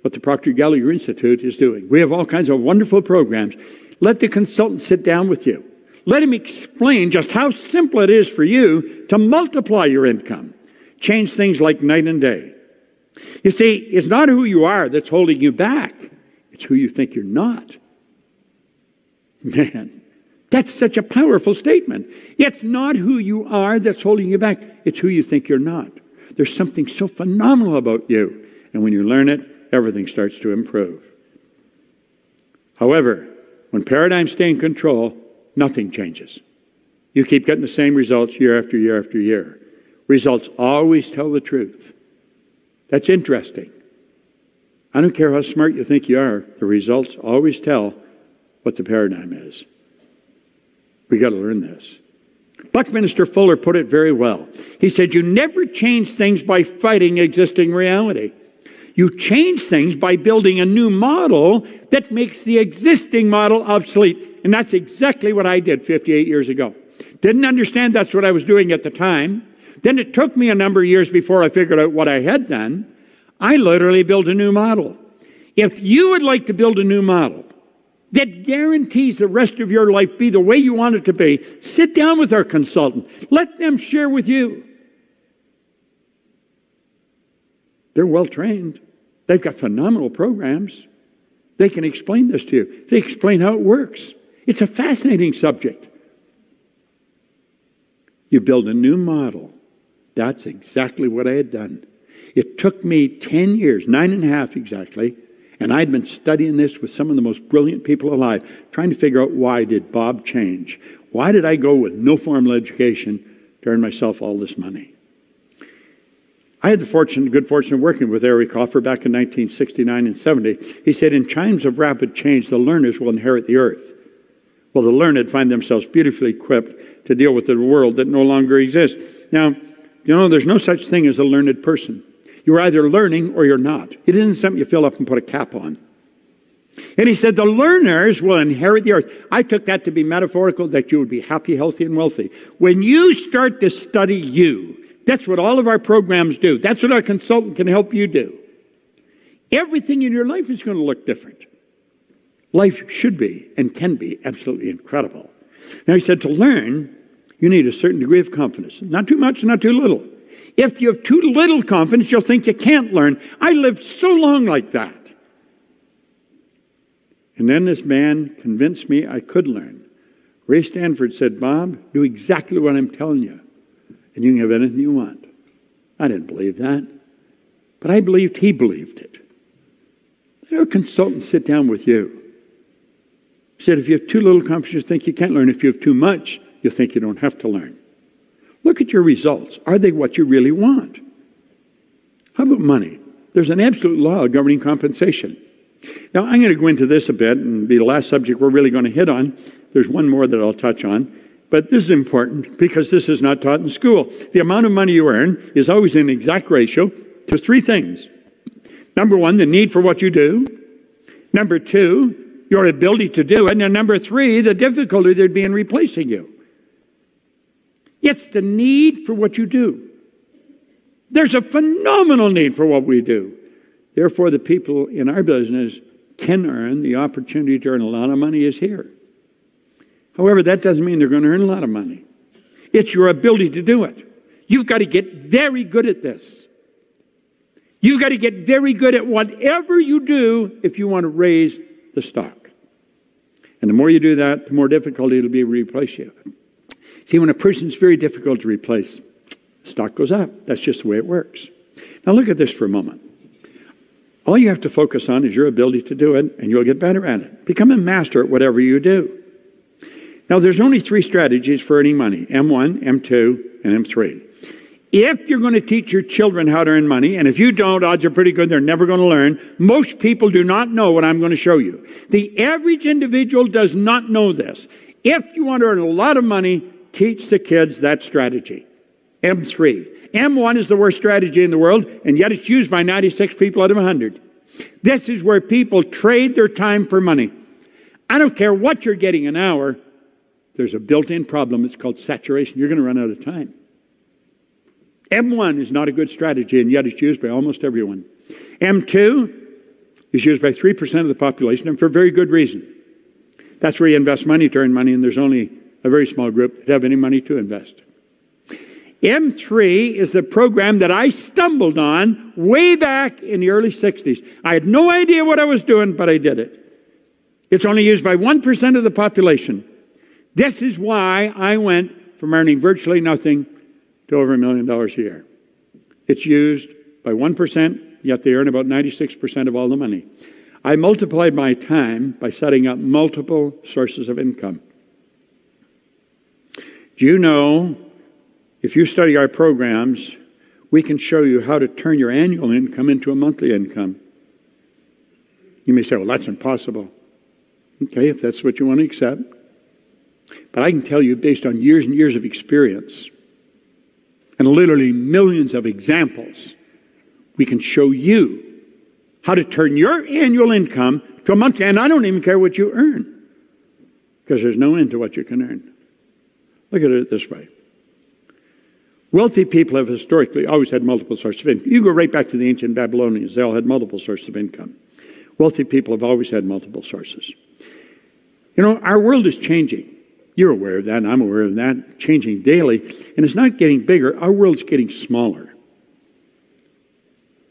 [SPEAKER 2] what the Proctor Gallagher Institute is doing. We have all kinds of wonderful programs. Let the consultant sit down with you. Let him explain just how simple it is for you to multiply your income. Change things like night and day. You see, it's not who you are that's holding you back. It's who you think you're not. Man, that's such a powerful statement. It's not who you are that's holding you back. It's who you think you're not. There's something so phenomenal about you. And when you learn it, everything starts to improve. However, when paradigms stay in control, nothing changes. You keep getting the same results year after year after year. Results always tell the truth. That's interesting. I don't care how smart you think you are, the results always tell what the paradigm is. We got to learn this. Buckminster Fuller put it very well. He said, you never change things by fighting existing reality. You change things by building a new model that makes the existing model obsolete. And that's exactly what I did 58 years ago. Didn't understand that's what I was doing at the time. Then it took me a number of years before I figured out what I had done. I literally built a new model. If you would like to build a new model that guarantees the rest of your life be the way you want it to be, sit down with our consultant. Let them share with you. They're well trained. They've got phenomenal programs. They can explain this to you. They explain how it works. It's a fascinating subject. You build a new model. That's exactly what I had done. It took me 10 years, 9.5 exactly, and I'd been studying this with some of the most brilliant people alive, trying to figure out why did Bob change? Why did I go with no formal education to earn myself all this money? I had the good fortune of working with Eric Hoffer back in 1969 and 70. He said, in times of rapid change, the learners will inherit the earth. Well, the learned find themselves beautifully equipped to deal with the world that no longer exists. Now, you know, there's no such thing as a learned person. You're either learning or you're not. It isn't something you fill up and put a cap on. And he said, the learners will inherit the earth. I took that to be metaphorical, that you would be happy, healthy, and wealthy. When you start to study you, that's what all of our programs do. That's what our consultant can help you do. Everything in your life is going to look different. Life should be and can be absolutely incredible. Now he said, to learn, you need a certain degree of confidence. Not too much, not too little. If you have too little confidence, you'll think you can't learn. I lived so long like that. And then this man convinced me I could learn. Ray Stanford said, Bob, do exactly what I'm telling you, and you can have anything you want. I didn't believe that, but I believed he believed it. Let our consultant sit down with you. He said, if you have too little confidence, you think you can't learn. If you have too much, you think you don't have to learn. Look at your results. Are they what you really want? How about money? There's an absolute law governing compensation. Now, I'm going to go into this a bit and be the last subject we're really going to hit on. There's one more that I'll touch on. But this is important because this is not taught in school. The amount of money you earn is always in exact ratio to three things. Number one, the need for what you do. Number two, your ability to do it. And number three, the difficulty there'd be in replacing you. It's the need for what you do. There's a phenomenal need for what we do. Therefore, the people in our business can earn. The opportunity to earn a lot of money is here. However, that doesn't mean they're going to earn a lot of money. It's your ability to do it. You've got to get very good at this. You've got to get very good at whatever you do if you want to raise the stock. And the more you do that, the more difficult it'll be to replace you. See, when a person's very difficult to replace, stock goes up. That's just the way it works. Now look at this for a moment. All you have to focus on is your ability to do it, and you'll get better at it. Become a master at whatever you do. Now, there's only three strategies for earning money, M1, M2, and M3. If you're going to teach your children how to earn money, and if you don't, odds are pretty good they're never going to learn. Most people do not know what I'm going to show you. The average individual does not know this. If you want to earn a lot of money, teach the kids that strategy. M3. M1 is the worst strategy in the world, and yet it's used by 96 people out of 100. This is where people trade their time for money. I don't care what you're getting an hour. There's a built-in problem. It's called saturation. You're going to run out of time. M1 is not a good strategy, and yet it's used by almost everyone. M2 is used by 3% of the population, and for a very good reason. That's where you invest money to earn money, and there's only a very small group that have any money to invest. M3 is the program that I stumbled on way back in the early 60s. I had no idea what I was doing, but I did it. It's only used by 1% of the population. This is why I went from earning virtually nothing to over $1 million a year. It's used by 1%, yet they earn about 96% of all the money. I multiplied my time by setting up multiple sources of income. Do you know, if you study our programs, we can show you how to turn your annual income into a monthly income. You may say, well, that's impossible. Okay, if that's what you want to accept. But I can tell you, based on years and years of experience, and literally millions of examples, we can show you how to turn your annual income to a monthly. And I don't even care what you earn, because there's no end to what you can earn. Look at it this way. Wealthy people have historically always had multiple sources of income. You go right back to the ancient Babylonians. They all had multiple sources of income. Wealthy people have always had multiple sources. You know, our world is changing. You're aware of that, and I'm aware of that, changing daily. And it's not getting bigger. Our world's getting smaller.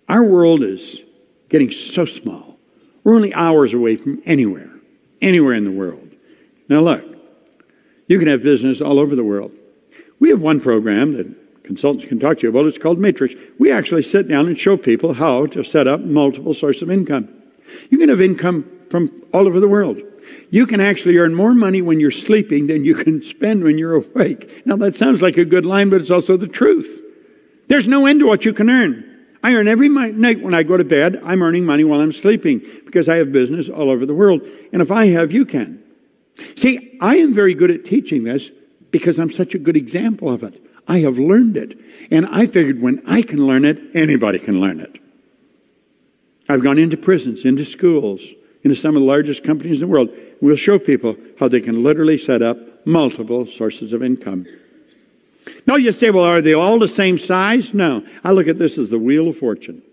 [SPEAKER 2] Our world is getting so small. We're only hours away from anywhere in the world. Now look, you can have business all over the world. We have one program that consultants can talk to you about. It's called Matrix. We actually sit down and show people how to set up multiple sources of income. You can have income from all over the world. You can actually earn more money when you're sleeping than you can spend when you're awake. Now that sounds like a good line, but it's also the truth. There's no end to what you can earn. I earn every night when I go to bed. I'm earning money while I'm sleeping because I have business all over the world. And if I have, you can. See, I am very good at teaching this because I'm such a good example of it. I have learned it. And I figured when I can learn it, anybody can learn it. I've gone into prisons, into schools, into some of the largest companies in the world. We'll show people how they can literally set up multiple sources of income. Now you say, well, are they all the same size? No. I look at this as the wheel of fortune.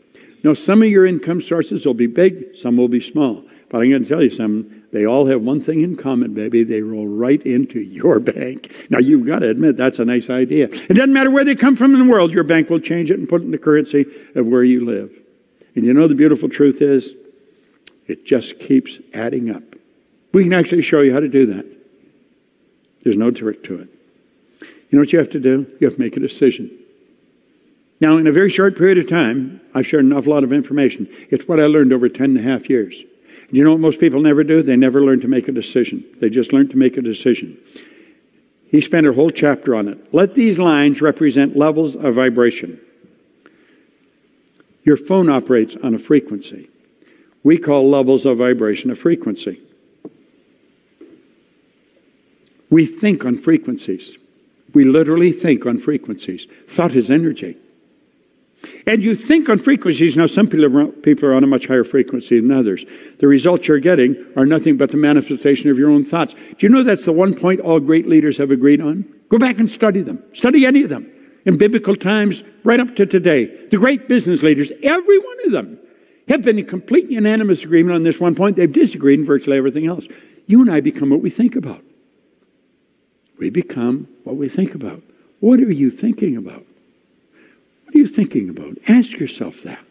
[SPEAKER 2] Now, some of your income sources will be big, some will be small. But I'm going to tell you something. They all have one thing in common, baby. They roll right into your bank. Now, you've got to admit, that's a nice idea. It doesn't matter where they come from in the world. Your bank will change it and put it in the currency of where you live. And you know the beautiful truth is, it just keeps adding up. We can actually show you how to do that. There's no trick to it. You know what you have to do? You have to make a decision. Now, in a very short period of time, I've shared an awful lot of information. It's what I learned over 10.5 years. You know what most people never do? They never learn to make a decision. They just learn to make a decision. He spent a whole chapter on it. Let these lines represent levels of vibration. Your phone operates on a frequency. We call levels of vibration a frequency. We think on frequencies. We literally think on frequencies. Thought is energy. And you think on frequencies. Now, some people are on a much higher frequency than others. The results you're getting are nothing but the manifestation of your own thoughts. Do you know that's the one point all great leaders have agreed on? Go back and study them. Study any of them. In biblical times, right up to today. The great business leaders, every one of them, have been in complete unanimous agreement on this one point. They've disagreed in virtually everything else. You and I become what we think about. We become what we think about. What are you thinking about? What are you thinking about? Ask yourself that.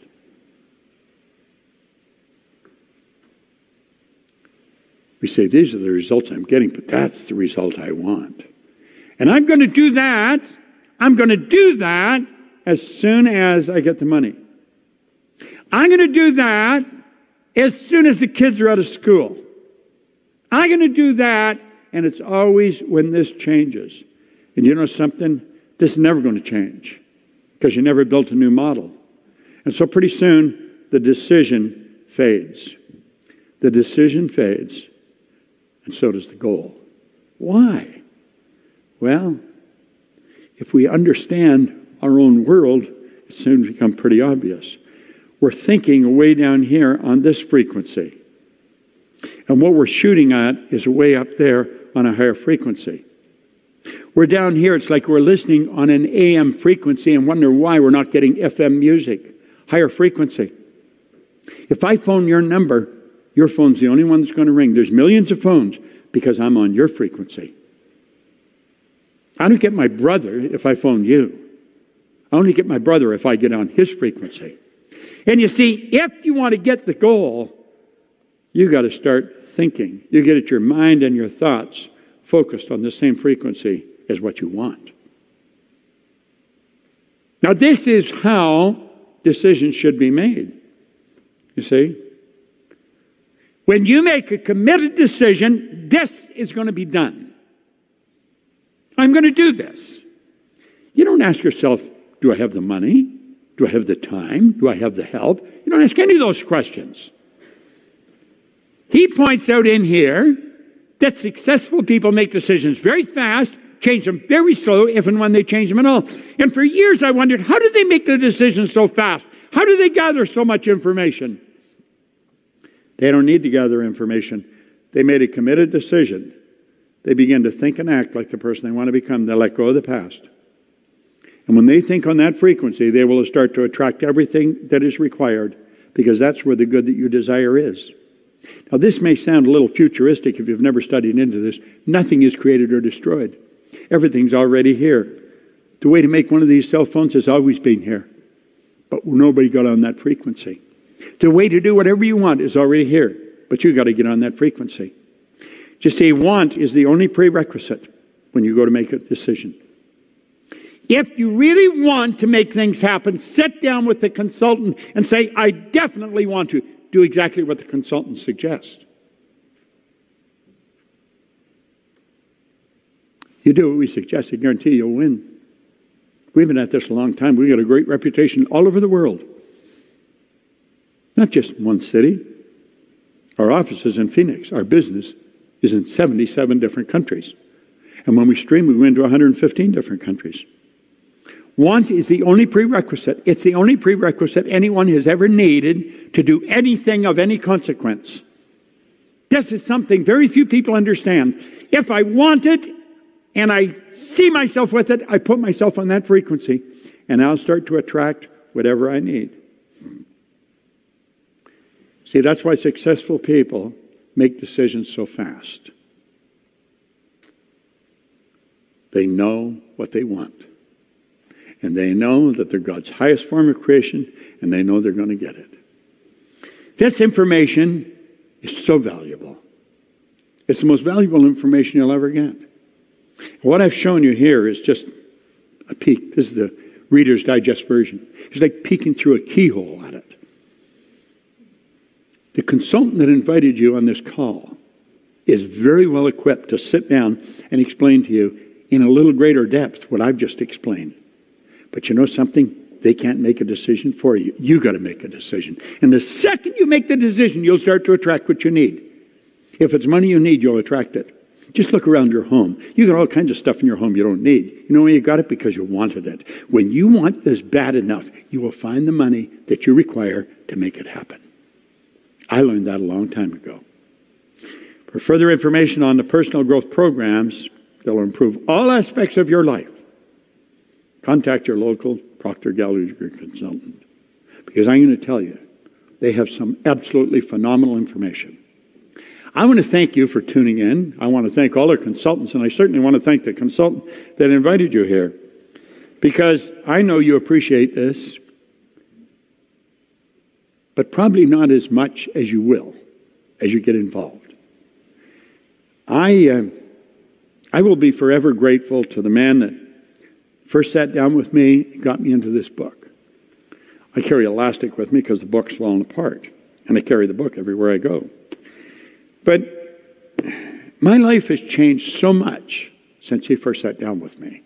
[SPEAKER 2] We say, these are the results I'm getting, but that's the result I want. And I'm going to do that. I'm going to do that as soon as I get the money. I'm going to do that as soon as the kids are out of school. I'm going to do that, and it's always when this changes. And you know something? This is never going to change because you never built a new model. And so pretty soon, the decision fades. The decision fades, and so does the goal. Why? Well, if we understand our own world, it soon becomes pretty obvious. We're thinking way down here on this frequency. And what we're shooting at is way up there on a higher frequency. We're down here, it's like we're listening on an AM frequency and wonder why we're not getting FM music. Higher frequency. If I phone your number, your phone's the only one that's going to ring. There's millions of phones because I'm on your frequency. I don't get my brother if I phone you. I only get my brother if I get on his frequency. And you see, if you want to get the goal, you got to start thinking. You get your mind and your thoughts focused on the same frequency as what you want. Now, this is how decisions should be made. You see? When you make a committed decision, this is going to be done. I'm going to do this. You don't ask yourself, do I have the money? Do I have the time? Do I have the help? You don't ask any of those questions. He points out in here that successful people make decisions very fast, change them very slow, if and when they change them at all. And for years I wondered, how do they make the decisions so fast? How do they gather so much information? They don't need to gather information. They made a committed decision. They begin to think and act like the person they want to become. They let go of the past. And when they think on that frequency, they will start to attract everything that is required, because that's where the good that you desire is. Now, this may sound a little futuristic if you've never studied into this. Nothing is created or destroyed. Everything's already here. The way to make one of these cell phones has always been here, but nobody got on that frequency. The way to do whatever you want is already here, but you got to get on that frequency. Just say want is the only prerequisite when you go to make a decision. If you really want to make things happen, sit down with the consultant and say, I definitely want to. Do exactly what the consultant suggests. You do what we suggest, I guarantee you'll win. We've been at this a long time. We've got a great reputation all over the world. Not just one city. Our office is in Phoenix. Our business is in 77 different countries. And when we stream, we go into 115 different countries. Want is the only prerequisite. It's the only prerequisite anyone has ever needed to do anything of any consequence. This is something very few people understand. If I want it and I see myself with it, I put myself on that frequency and I'll start to attract whatever I need. See, that's why successful people make decisions so fast. They know what they want. And they know that they're God's highest form of creation, and they know they're going to get it. This information is so valuable. It's the most valuable information you'll ever get. What I've shown you here is just a peek. This is the Reader's Digest version. It's like peeking through a keyhole at it. The consultant that invited you on this call is very well equipped to sit down and explain to you in a little greater depth what I've just explained. But you know something? They can't make a decision for you. You got to make a decision. And the second you make the decision, you'll start to attract what you need. If it's money you need, you'll attract it. Just look around your home. You got all kinds of stuff in your home you don't need. You know why you got it? Because you wanted it. When you want this bad enough, you will find the money that you require to make it happen. I learned that a long time ago. For further information on the personal growth programs that will improve all aspects of your life, contact your local Proctor Gallagher consultant, because I'm going to tell you, they have some absolutely phenomenal information. I want to thank you for tuning in. I want to thank all our consultants, and I certainly want to thank the consultant that invited you here, because I know you appreciate this, but probably not as much as you will as you get involved. I will be forever grateful to the man that first sat down with me, got me into this book. I carry elastic with me because the book's fallen apart, and I carry the book everywhere I go. But my life has changed so much since he first sat down with me.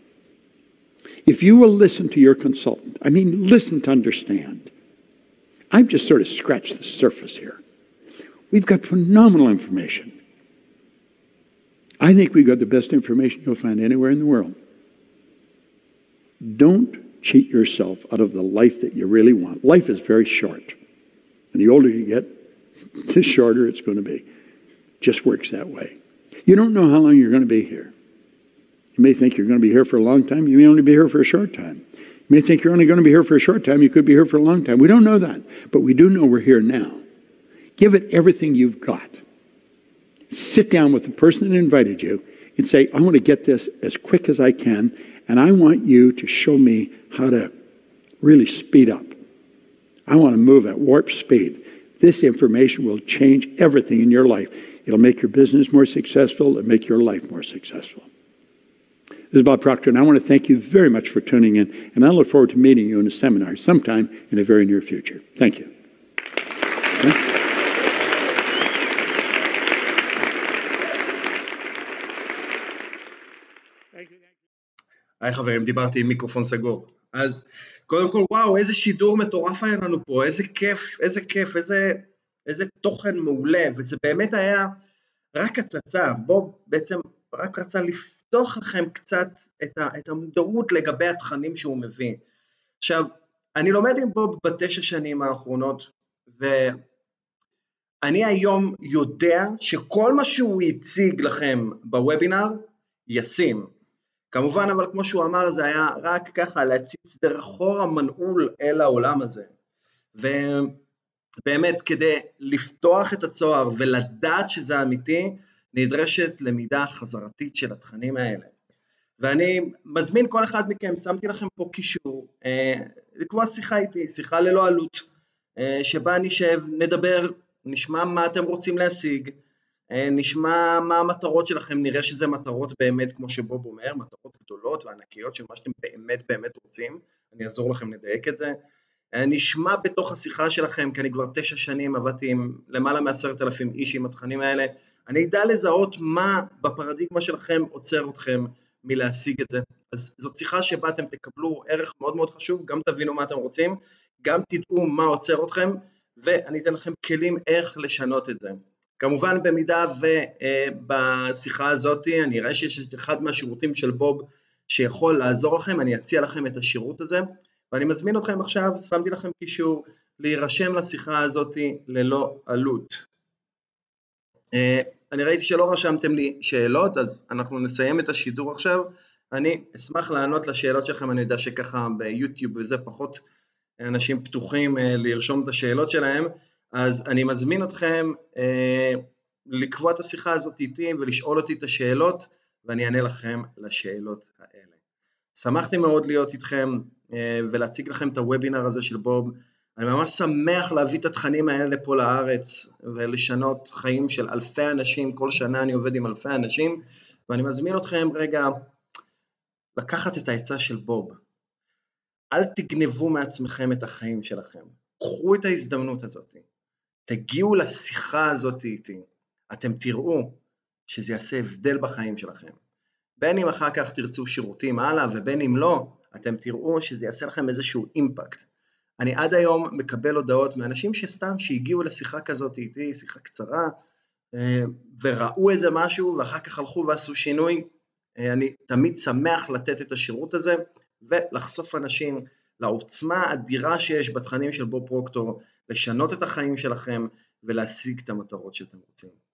[SPEAKER 2] If you will listen to your consultant, I mean, listen to understand. I've just sort of scratched the surface here. We've got phenomenal information. I think we've got the best information you'll find anywhere in the world. Don't cheat yourself out of the life that you really want. Life is very short. And the older you get, the shorter it's going to be. It just works that way. You don't know how long you're going to be here. You may think you're going to be here for a long time. You may only be here for a short time. You may think you're only going to be here for a short time. You could be here for a long time. We don't know that. But we do know we're here now. Give it everything you've got. Sit down with the person that invited you and say, I want to get this as quick as I can, and I want you to show me how to really speed up. I want to move at warp speed. This information will change everything in your life. It'll make your business more successful. It'll make your life more successful. This is Bob Proctor, and I want to thank you very much for tuning in, and I look forward to meeting you in a seminar sometime in the very near future. Thank you.
[SPEAKER 1] היי חברים, דיברתי עם מיקרופון סגור. אז קודם כל, וואו, איזה שידור מטורף היה לנו פה, איזה כיף, איזה תוכן מעולה, וזה באמת היה, רק הצצה, בוב בעצם רק רצה לפתוח לכם קצת את המודעות לגבי התכנים שהוא מביא. עכשיו, אני לומד עם בוב ב9 שנים האחרונות, ואני היום יודע שכל מה שהוא הציג לכם בוובינר ישים. כמובן, אבל כמו שהוא אמר, זה היה רק ככה להציץ דרך חור המנעול אל העולם הזה. ובאמת, כדי לפתוח את הצוהר ולדעת שזה אמיתי, נדרשת למידה חזרתית של התכנים האלה. ואני מזמין כל אחד מכם, שמתי לכם פה קישור, לקבוע שיחה איתי, שיחה ללא עלות, שבה נשב, נדבר, נשמע מה אתם רוצים להשיג, נשמע מה המטרות שלכם, נראה שזה מטרות באמת, כמו שבוב אומר, מטרות גדולות וענקיות של מה שאתם באמת באמת רוצים, אני אעזור לכם לדייק את זה, נשמע בתוך השיחה שלכם, כי אני כבר 9 שנים עבדתי עם למעלה מ10,000 איש עם התכנים האלה, אני אדע לזהות מה בפרדיגמה שלכם עוצר אתכם מלהשיג את זה. אז זאת שיחה שבה אתם תקבלו ערך מאוד מאוד חשוב, גם תבינו מה אתם רוצים, גם תדעו מה עוצר אתכם, ואני אתן לכם כלים איך לשנות את זה. כמובן במידה ובשיחה הזאת אני אראה שיש אחד מהשירותים של בוב שיכול לעזור לכם, אני אציע לכם את השירות הזה, ואני מזמין אתכם עכשיו, שמתי לכם קישור, להירשם לשיחה הזאת ללא עלות. אני ראיתי שלא רשמתם לי שאלות, אז אנחנו נסיים את השידור עכשיו, אני אשמח לענות לשאלות שלכם, אני יודע שככה ביוטיוב וזה פחות אנשים פתוחים לרשום את השאלות שלהם, אז אני מזמין אתכם לקבוע את השיחה הזאת איתי ולשאול אותי את השאלות, ואני אענה לכם לשאלות האלה. שמחתי מאוד להיות איתכם ולהציג לכם את הוובינר הזה של בוב, אני ממש שמח להביא את התכנים האלה לפה לארץ ולשנות חיים של אלפי אנשים, כל שנה אני עובד עם אלפי אנשים, ואני מזמין אתכם רגע לקחת את העצה של בוב. אל תגנבו מעצמכם את החיים שלכם, קחו את ההזדמנות הזאת, תגיעו לשיחה הזאת איתי, אתם תראו שזה יעשה הבדל בחיים שלכם. בין אם אחר כך תרצו שירותים הלאה ובין אם לא, אתם תראו שזה יעשה לכם איזשהו אימפקט. אני עד היום מקבל הודעות מאנשים שסתם שהגיעו לשיחה כזאת איתי, שיחה קצרה, וראו איזה משהו ואחר כך הלכו ועשו שינוי. אני תמיד שמח לתת את השירות הזה ולחשוף אנשים לעוצמה האדירה שיש בתכנים של בוב פרוקטור, לשנות את החיים שלכם ולהשיג את המטרות שאתם רוצים.